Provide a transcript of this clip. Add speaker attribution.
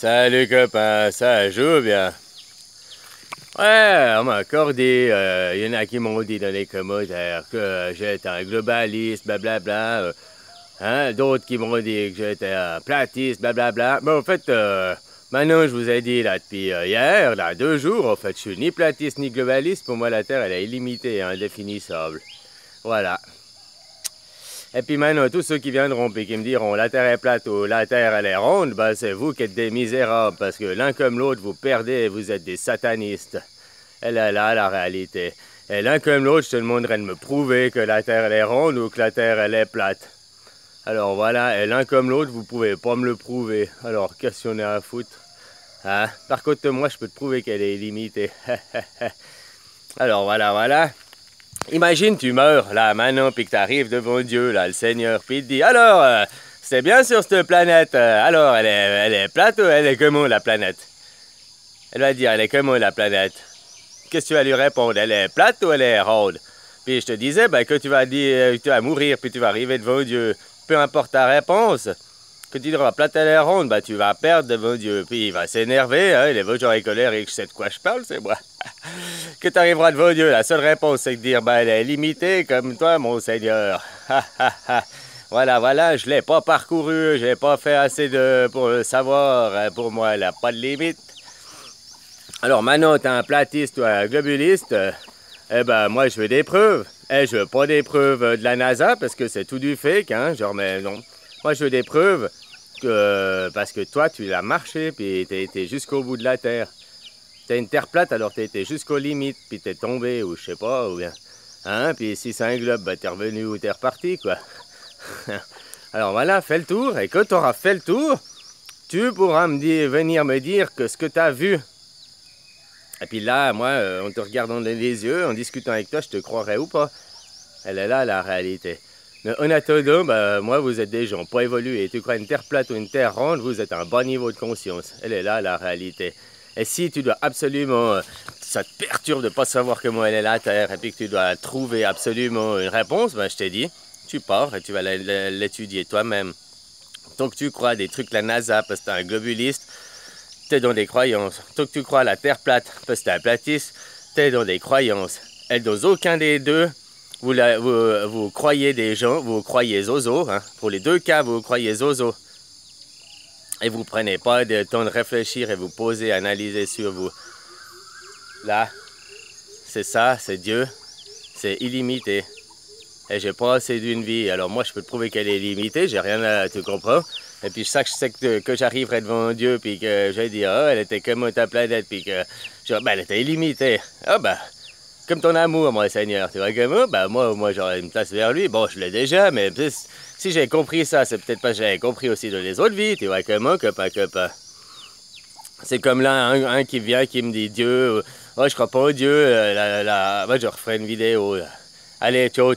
Speaker 1: Salut copain, ça joue bien. Ouais, on m'a accordé, y en a qui m'ont dit dans les commentaires que j'étais un globaliste, blablabla. Hein, d'autres qui m'ont dit que j'étais un platiste, blablabla. Mais en fait, maintenant je vous ai dit là depuis hier, là 2 jours, en fait, je suis ni platiste ni globaliste. Pour moi, la Terre, elle est illimitée et indéfinissable. Voilà. Et puis maintenant, tous ceux qui viendront et qui me diront la Terre est plate ou la Terre elle est ronde, ben c'est vous qui êtes des misérables, parce que l'un comme l'autre, vous perdez et vous êtes des satanistes. Elle est là, la réalité. Et l'un comme l'autre, je te demanderai de me prouver que la Terre elle est ronde ou que la Terre elle est plate. Alors voilà, et l'un comme l'autre, vous pouvez pas me le prouver. Alors, qu'est-ce qu'on a à foutre? Hein? Par contre, moi, je peux te prouver qu'elle est illimitée. Alors voilà. Imagine, tu meurs, là, maintenant, puis que tu arrives devant Dieu, là, le Seigneur, puis il te dit, alors, c'était bien sur cette planète, alors, elle est plate ou elle est comment, la planète? Elle va dire, elle est comment, la planète? Qu'est-ce que tu vas lui répondre? Elle est plate ou elle est ronde? Puis je te disais, ben, que tu vas dire, tu vas mourir, puis tu vas arriver devant Dieu, peu importe ta réponse, que tu diras plate, elle est ronde, ben, tu vas perdre devant Dieu, puis il va s'énerver, hein, il est genre colérique, je sais de quoi je parle, c'est moi. Que tu arriveras devant Dieu, la seule réponse c'est de dire, ben elle est limitée comme toi, mon Seigneur. Voilà, je l'ai pas parcouru, j'ai pas fait assez pour le savoir, pour moi, elle n'a pas de limite. Alors maintenant, tu es un platiste ou un globuliste, eh ben moi je veux des preuves. Et je veux pas des preuves de la NASA, parce que c'est tout du fake, hein, genre, mais non. Moi je veux des preuves, parce que toi tu l'as marché, puis tu été jusqu'au bout de la Terre. T'as une terre plate, alors t'as été jusqu'aux limites, puis t'es tombé, ou je sais pas, ou bien. Hein, puis si c'est un globe, bah t'es revenu ou t'es reparti, quoi. Alors voilà, fais le tour, et quand t'auras fait le tour, tu pourras venir me dire que ce que t'as vu. Et puis là, moi, en te regardant dans les yeux, en discutant avec toi, je te croirais ou pas. Elle est là, la réalité. Mais en attendant, bah, moi, vous êtes des gens pas évolués. Tu crois une terre plate ou une terre ronde, vous êtes à un bas niveau de conscience. Elle est là, la réalité. Et si tu dois absolument, ça te perturbe de ne pas savoir comment elle est la Terre, et puis que tu dois trouver absolument une réponse, ben je t'ai dit, tu pars et tu vas l'étudier toi-même. Tant que tu crois à des trucs la NASA, parce que t'es un globuliste, t'es dans des croyances. Tant que tu crois à la Terre plate, parce que t'es un platiste, t'es dans des croyances. Et dans aucun des deux, vous croyez des gens, vous croyez zozo. Hein. Pour les deux cas, vous croyez zozo. Et vous prenez pas le temps de réfléchir et vous poser, analyser sur vous. Là, c'est ça, c'est Dieu, c'est illimité. Et j'ai pas assez d'une vie. Alors moi, je peux te prouver qu'elle est illimitée, j'ai rien à... Tu comprends? Et puis je sais que j'arriverai devant Dieu, puis que je vais dire, oh, elle était comme ta planète, puis que ben, elle était illimitée. Ah ben, comme ton amour, mon Seigneur. Tu vois comment? Ben moi j'aurais une place vers lui. Bon, je l'ai déjà, mais si j'ai compris ça, c'est peut-être pas que j'avais compris aussi dans les autres vies. Tu vois comment, copain? C'est comme là, un qui vient, qui me dit Dieu, oh, je crois pas au Dieu, moi je referai une vidéo. Là. Allez, ciao.